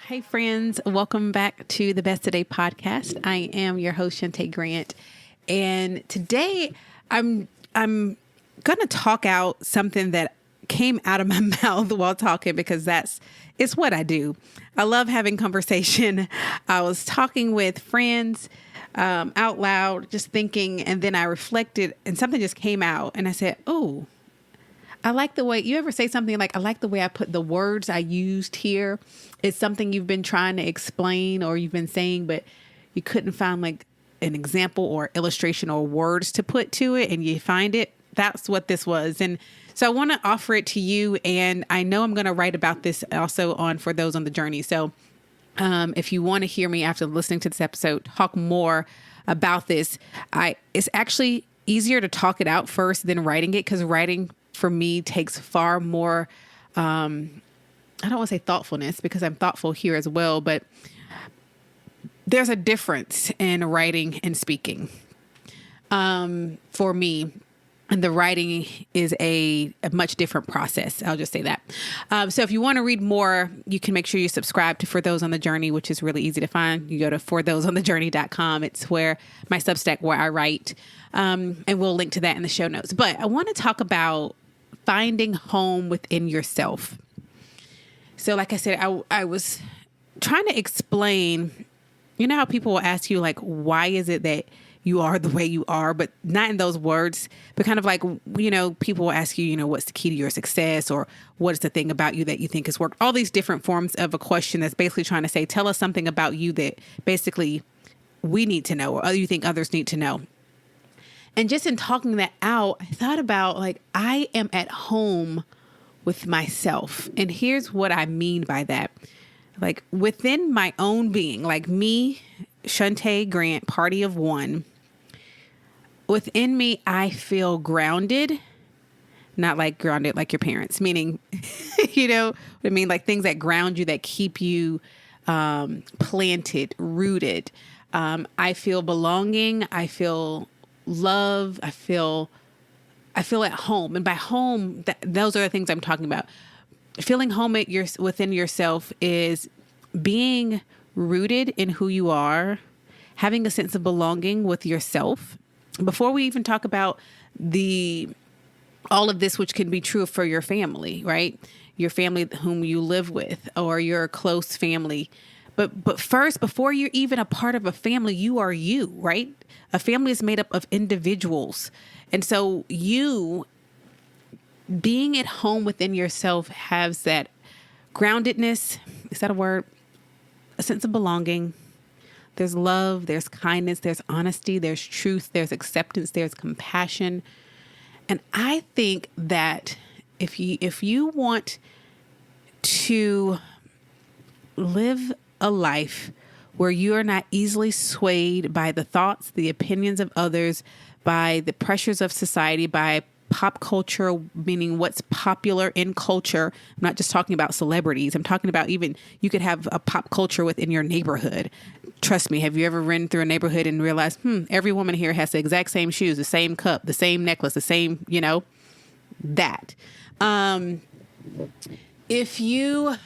Hey friends, welcome back to the Best Today podcast. I am your host Shantae Grant, and today I'm going to talk out something that came out of my mouth while talking because it's what I do. I love having conversation. I was talking with friends out loud, just thinking, and then I reflected, and something just came out, and I said, "Oh, I like the way," you ever say something like, "I like the way I put the words I used here." It's something you've been trying to explain or you've been saying, but you couldn't find like an example or illustration or words to put to it, and you find it. That's what this was. And so I want to offer it to you. And I know I'm going to write about this also on For Those on the Journey. So if you want to hear me after listening to this episode, talk more about this, it's actually easier to talk it out first than writing it, because writing for me takes far more, I don't want to say thoughtfulness because I'm thoughtful here as well, but there's a difference in writing and speaking for me. And the writing is a much different process. I'll just say that. So if you want to read more, you can make sure you subscribe to For Those on the Journey, which is really easy to find. You go to forthoseonthejourney.com. It's where my Substack, where I write. And we'll link to that in the show notes. But I want to talk about finding home within yourself. So like I said, I was trying to explain, you know how people will ask you, like, why is it that you are the way you are, but not in those words, but kind of like, you know, people will ask you, you know, what's the key to your success, or what is the thing about you that you think has worked? All these different forms of a question that's basically trying to say, tell us something about you that basically we need to know, or you think others need to know. And just in talking that out, I thought about, like, I am at home with myself. And here's what I mean by that. Like, within my own being, like me, Shantae Grant, party of one, within me, I feel grounded, not like grounded like your parents, meaning, you know what I mean? Like things that ground you, that keep you planted, rooted. I feel belonging. I feel love. I feel at home. And by home, those are the things I'm talking about. Feeling home within yourself is being rooted in who you are, having a sense of belonging with yourself. Before we even talk about all of this, which can be true for your family, right? Your family whom you live with, or your close family. But first, before you're even a part of a family, you are you, right? A family is made up of individuals. And so you being at home within yourself has that groundedness. Is that a word? A sense of belonging. There's love, there's kindness, there's honesty, there's truth, there's acceptance, there's compassion. And I think that if you want to live a life where you are not easily swayed by the thoughts, the opinions of others, by the pressures of society, by pop culture, meaning what's popular in culture. I'm not just talking about celebrities. I'm talking about even you could have a pop culture within your neighborhood. Trust me, have you ever ridden through a neighborhood and realized, every woman here has the exact same shoes, the same cup, the same necklace, the same, that. If you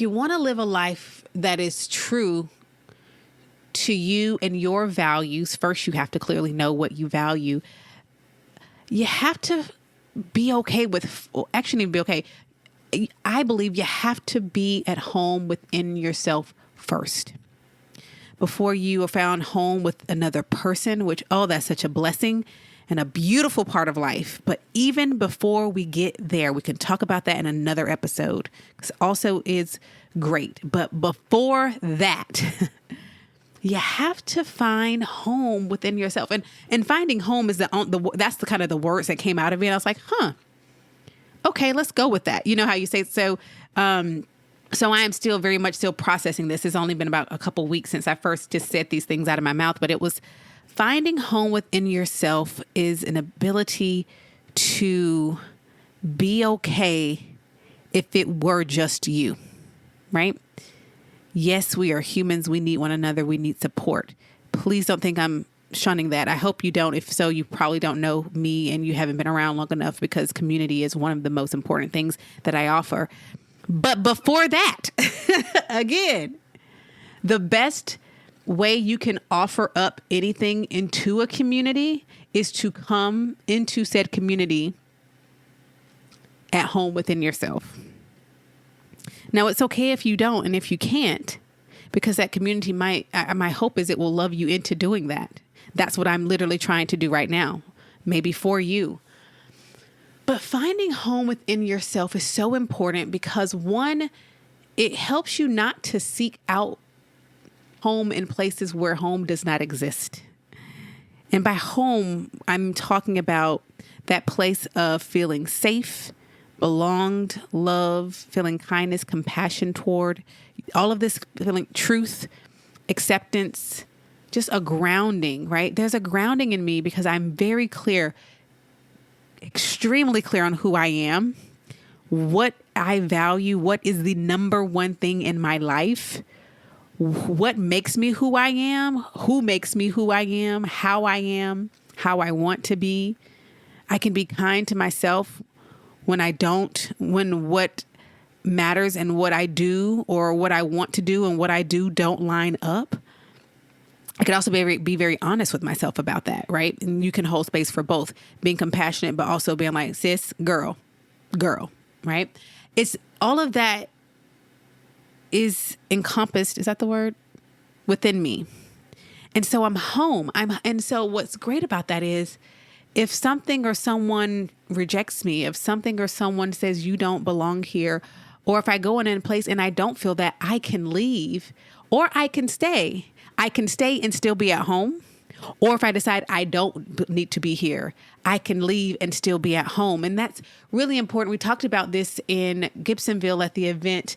want to live a life that is true to you and your values, first you have to clearly know what you value. You have to be okay with, actually be okay. I believe you have to be at home within yourself first before you are found home with another person, which, that's such a blessing and a beautiful part of life. But even before we get there, we can talk about that in another episode, because also is great. But before that, you have to find home within yourself. And finding home is that's the kind of the words that came out of me. And I was like, okay, let's go with that. You know how you say, so I am still very much still processing this. It's only been about a couple weeks since I first just said these things out of my mouth, but it was finding home within yourself is an ability to be okay if it were just you, right? Yes, we are humans. We need one another. We need support. Please don't think I'm shunning that. I hope you don't. If so, you probably don't know me and you haven't been around long enough, because community is one of the most important things that I offer. But before that, again, the best way you can offer up anything into a community is to come into said community at home within yourself. Now, it's okay if you don't and if you can't, because that community my hope is it will love you into doing that. That's what I'm literally trying to do right now, maybe for you. But finding home within yourself is so important because, one, it helps you not to seek out home in places where home does not exist. And by home, I'm talking about that place of feeling safe, belonged, love, feeling kindness, compassion toward, all of this, feeling truth, acceptance, just a grounding, right? There's a grounding in me because I'm very clear, extremely clear on who I am, what I value, what is the number one thing in my life, what makes me who I am, who makes me who I am, how I want to be. I can be kind to myself when what matters and what I do or what I want to do and what I do don't line up. I can also be very honest with myself about that, right? And you can hold space for both, being compassionate, but also being like, sis, girl, right? It's all of that is encompassed, is that the word? Within me. And so I'm home. And so what's great about that is if something or someone rejects me, if something or someone says you don't belong here, or if I go in a place and I don't feel that, I can leave or I can stay. I can stay and still be at home. Or if I decide I don't need to be here, I can leave and still be at home. And that's really important. We talked about this in Gibsonville at the event,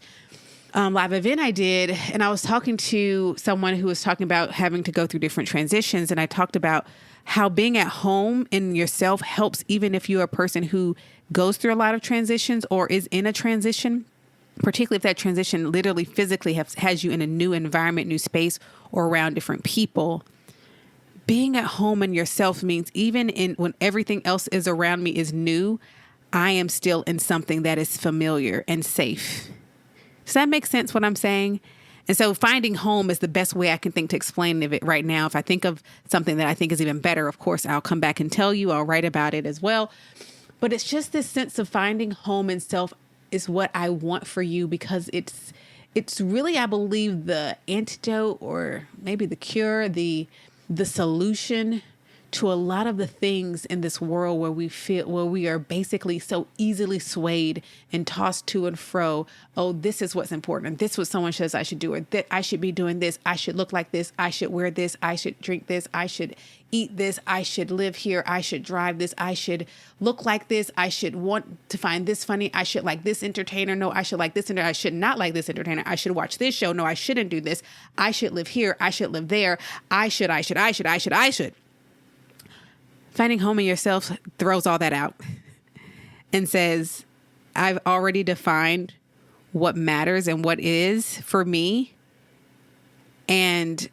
live event I did. And I was talking to someone who was talking about having to go through different transitions. And I talked about how being at home in yourself helps, even if you're a person who goes through a lot of transitions or is in a transition, particularly if that transition literally physically has you in a new environment, new space, or around different people. Being at home in yourself means even when everything else is around me is new, I am still in something that is familiar and safe. Does that make sense what I'm saying? And so finding home is the best way I can think to explain it right now. If I think of something that I think is even better, of course, I'll come back and tell you. I'll write about it as well. But it's just this sense of finding home in self is what I want for you because it's really, I believe, the antidote or maybe the cure, the solution to a lot of the things in this world where we are basically so easily swayed and tossed to and fro. Oh, this is what's important. This is what someone says I should do, or that I should be doing this. I should look like this. I should wear this. I should drink this. I should eat this. I should live here. I should drive this. I should look like this. I should want to find this funny. I should like this entertainer. No, I should like this entertainer. I should not like this entertainer. I should watch this show. No, I shouldn't do this. I should live here. I should live there. I should. Finding home in yourself throws all that out and says, I've already defined what matters and what is for me. And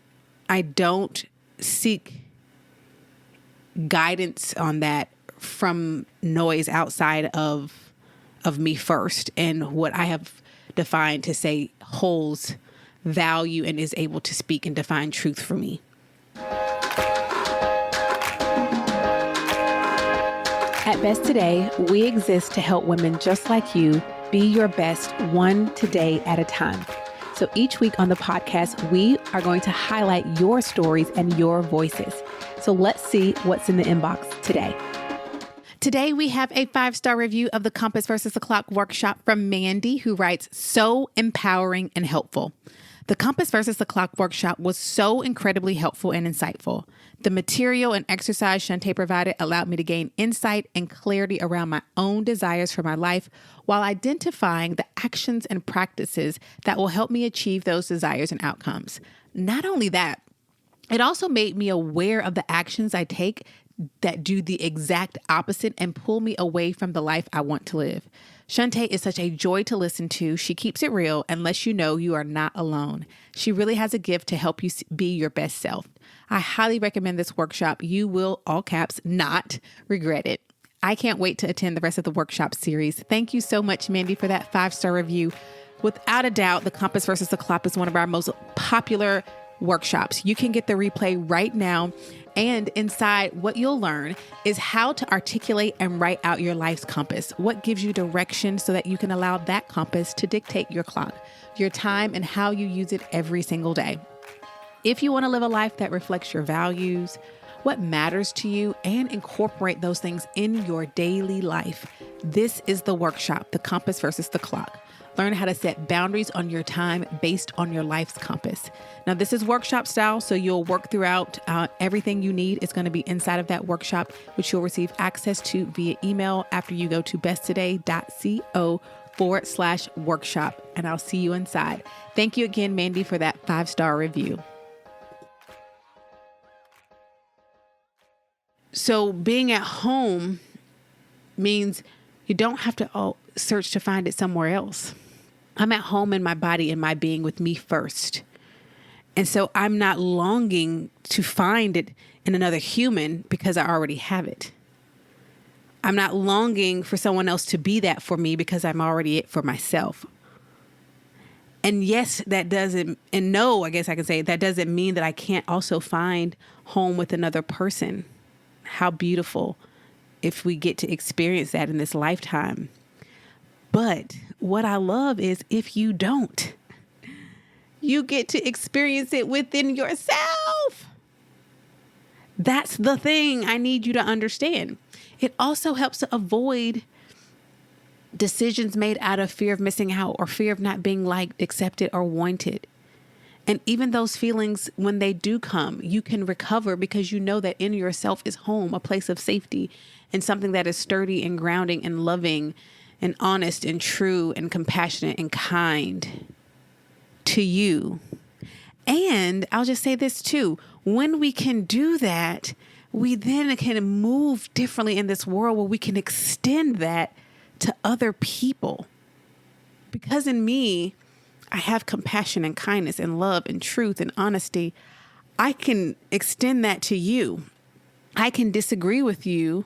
I don't seek guidance on that from noise outside of me first. And what I have defined to say holds value and is able to speak and define truth for me. At Best Today, we exist to help women just like you be your best one today at a time. So each week on the podcast, we are going to highlight your stories and your voices. So let's see what's in the inbox today. Today, we have a 5-star review of the Compass versus the Clock workshop from Mandy, who writes, so empowering and helpful. The Compass versus the Clock workshop was so incredibly helpful and insightful. The material and exercise Shantae provided allowed me to gain insight and clarity around my own desires for my life while identifying the actions and practices that will help me achieve those desires and outcomes. Not only that, it also made me aware of the actions I take that do the exact opposite and pull me away from the life I want to live. Shantae is such a joy to listen to. She keeps it real and lets you know you are not alone. She really has a gift to help you be your best self. I highly recommend this workshop. You will, all caps, not regret it. I can't wait to attend the rest of the workshop series. Thank you so much, Mandy, for that 5-star review. Without a doubt, the Compass versus the Clock is one of our most popular workshops. You can get the replay right now. And inside, what you'll learn is how to articulate and write out your life's compass. What gives you direction so that you can allow that compass to dictate your clock, your time, and how you use it every single day. If you want to live a life that reflects your values, what matters to you, and incorporate those things in your daily life, this is the workshop, The Compass versus the Clock. Learn how to set boundaries on your time based on your life's compass. Now, this is workshop style, so you'll work throughout. Everything you need is going to be inside of that workshop, which you'll receive access to via email after you go to besttoday.co/workshop. And I'll see you inside. Thank you again, Mandy, for that 5-star review. So being at home means you don't have to search to find it somewhere else. I'm at home in my body and my being with me first. And so I'm not longing to find it in another human because I already have it. I'm not longing for someone else to be that for me because I'm already it for myself. And yes, that doesn't mean that I can't also find home with another person. How beautiful if we get to experience that in this lifetime. But what I love is if you don't, you get to experience it within yourself. That's the thing I need you to understand. It also helps to avoid decisions made out of fear of missing out or fear of not being liked, accepted, or wanted. And even those feelings, when they do come, you can recover because you know that in yourself is home, a place of safety, and something that is sturdy and grounding and loving and honest and true and compassionate and kind to you. And I'll just say this too. When we can do that, we then can move differently in this world where we can extend that to other people. Because in me, I have compassion and kindness and love and truth and honesty. I can extend that to you. I can disagree with you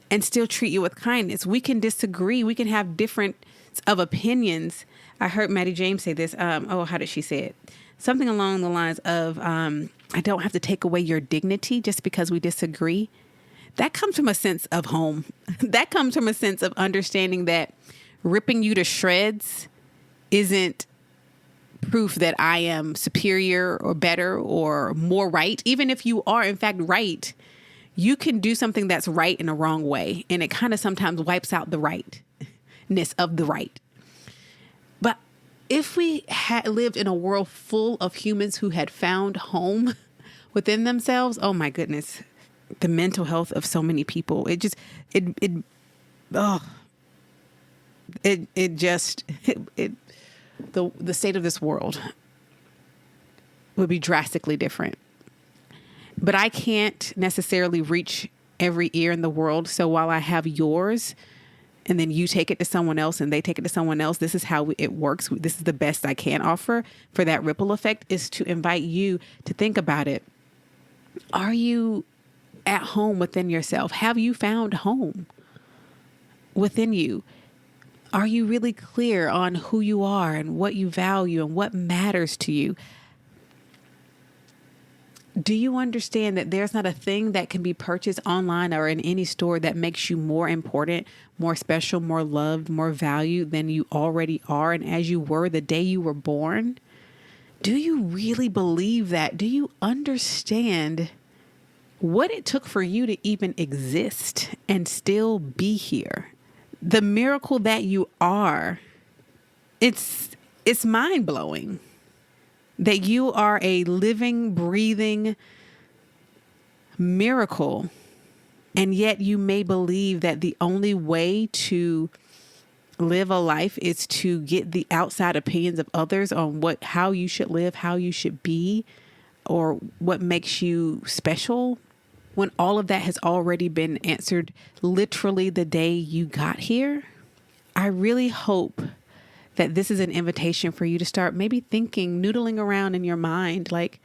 and still treat you with kindness. We can disagree. We can have different of opinions. I heard Maddie James say this. How did she say it? Something along the lines of, I don't have to take away your dignity just because we disagree. That comes from a sense of home. That comes from a sense of understanding that ripping you to shreds isn't proof that I am superior or better or more right. Even if you are, in fact, right, you can do something that's right in a wrong way. And it kind of sometimes wipes out the rightness of the right. But if we had lived in a world full of humans who had found home within themselves, oh my goodness, the mental health of so many people, the state of this world would be drastically different. But I can't necessarily reach every ear in the world. So while I have yours and then you take it to someone else and they take it to someone else, this is how it works. This is the best I can offer for that ripple effect, is to invite you to think about it. Are you at home within yourself? Have you found home within you? Are you really clear on who you are and what you value and what matters to you? Do you understand that there's not a thing that can be purchased online or in any store that makes you more important, more special, more loved, more valued than you already are and as you were the day you were born? Do you really believe that? Do you understand what it took for you to even exist and still be here? The miracle that you are, it's mind-blowing that you are a living, breathing miracle. And yet you may believe that the only way to live a life is to get the outside opinions of others on how you should live, how you should be, or what makes you special, when all of that has already been answered literally the day you got here. I really hope that this is an invitation for you to start maybe thinking, noodling around in your mind, like,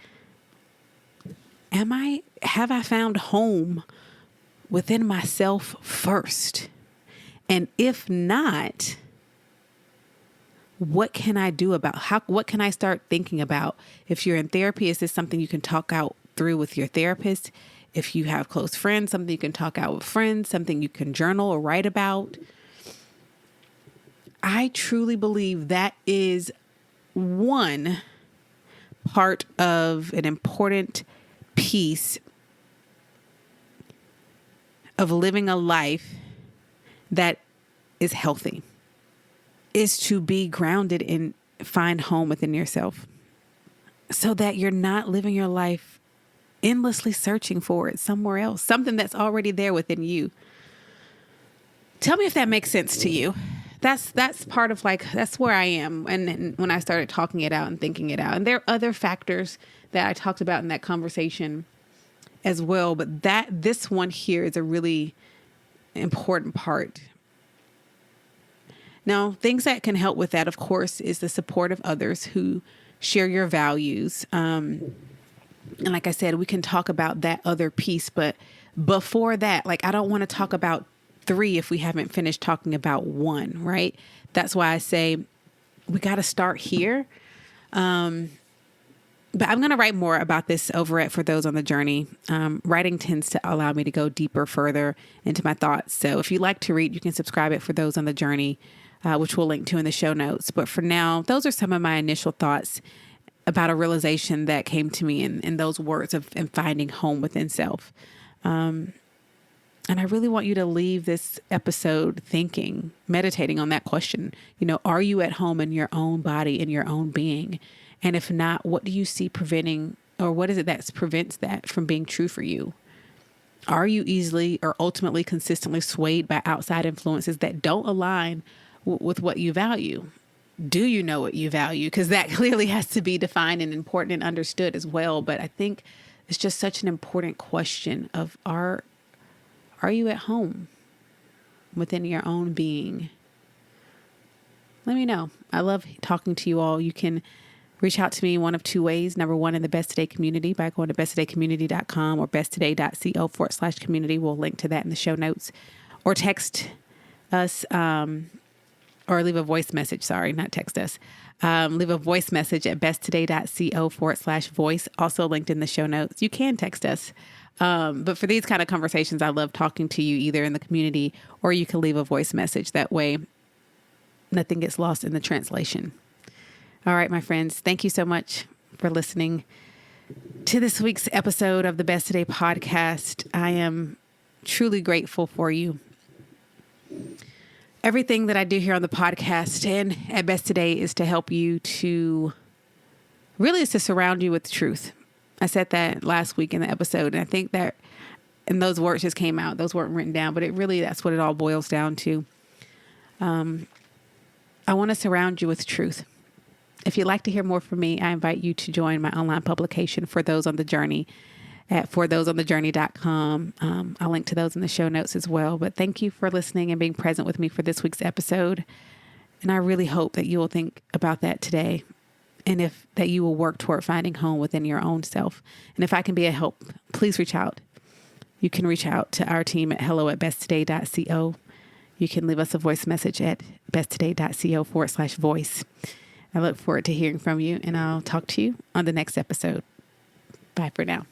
have I found home within myself first? And if not, what can I do what can I start thinking about? If you're in therapy, is this something you can talk out through with your therapist? If you have close friends, something you can talk out with friends, something you can journal or write about. I truly believe that is one part of an important piece of living a life that is healthy, is to be grounded and find home within yourself so that you're not living your life endlessly searching for it somewhere else, something that's already there within you. Tell me if that makes sense to you. That's part of that's where I am. And when I started talking it out and thinking it out, and there are other factors that I talked about in that conversation as well, but this one here is a really important part. Now, things that can help with that, of course, is the support of others who share your values. And like I said, we can talk about that other piece, but before that, I don't want to talk about 3 if we haven't finished talking about 1, right? That's why I say we got to start here. But I'm going to write more about this over at For Those on the Journey. Writing tends to allow me to go deeper, further into my thoughts. So if you like to read, you can subscribe it For Those on the Journey, which we'll link to in the show notes. But for now, those are some of my initial thoughts about a realization that came to me in those words of finding home within self. And I really want you to leave this episode thinking, meditating on that question. Are you at home in your own body, in your own being? And if not, what do you see preventing, or what is it that prevents that from being true for you? Are you easily or ultimately consistently swayed by outside influences that don't align with what you value? Do you know what you value? Because that clearly has to be defined and important and understood as well. But I think it's just such an important question of are you at home within your own being? Let me know. I love talking to you all. You can reach out to me one of 2 ways. Number one, in the Best Today community by going to besttodaycommunity.com or besttoday.co/community. We'll link to that in the show notes. Or text us or leave a voice message. Sorry, not text us. Leave a voice message at besttoday.co/voice. Also linked in the show notes. You can text us. But for these kind of conversations, I love talking to you either in the community or you can leave a voice message. That way, nothing gets lost in the translation. All right, my friends, thank you so much for listening to this week's episode of the Best Today podcast. I am truly grateful for you. Everything that I do here on the podcast and at Best Today is to help you to surround you with truth. I said that last week in the episode, and I think that, and those words just came out. Those weren't written down, but that's what it all boils down to. I want to surround you with truth. If you'd like to hear more from me, I invite you to join my online publication, For Those on the Journey, at forthoseonthejourney.com. I'll link to those in the show notes as well. But thank you for listening and being present with me for this week's episode. And I really hope that you will think about that today. And that you will work toward finding home within your own self. And if I can be a help, please reach out. You can reach out to our team at hello@besttoday.co. You can leave us a voice message at besttoday.co/voice. I look forward to hearing from you, and I'll talk to you on the next episode. Bye for now.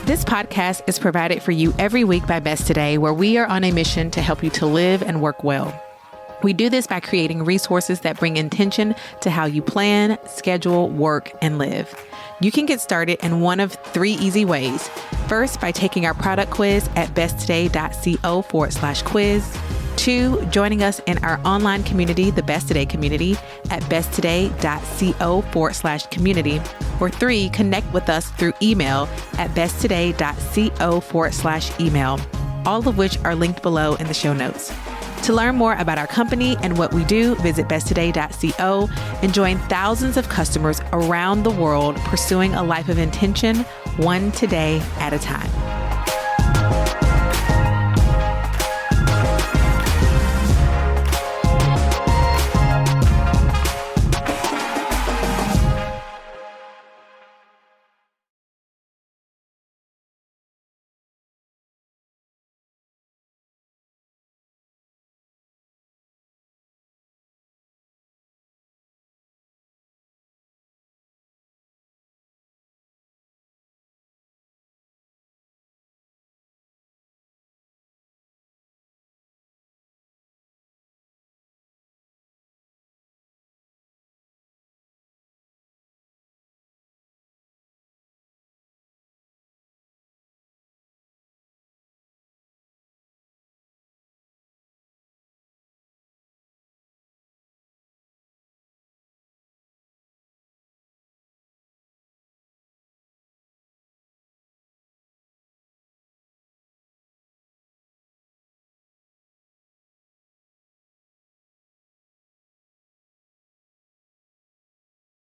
This podcast is provided for you every week by Best Today, where we are on a mission to help you to live and work well. We do this by creating resources that bring intention to how you plan, schedule, work, and live. You can get started in one of 3 easy ways. First, by taking our product quiz at besttoday.co/quiz. 2, joining us in our online community, the Best Today community, at besttoday.co/community. Or 3, connect with us through email at besttoday.co/email, all of which are linked below in the show notes. To learn more about our company and what we do, visit besttoday.co and join thousands of customers around the world pursuing a life of intention, one today at a time.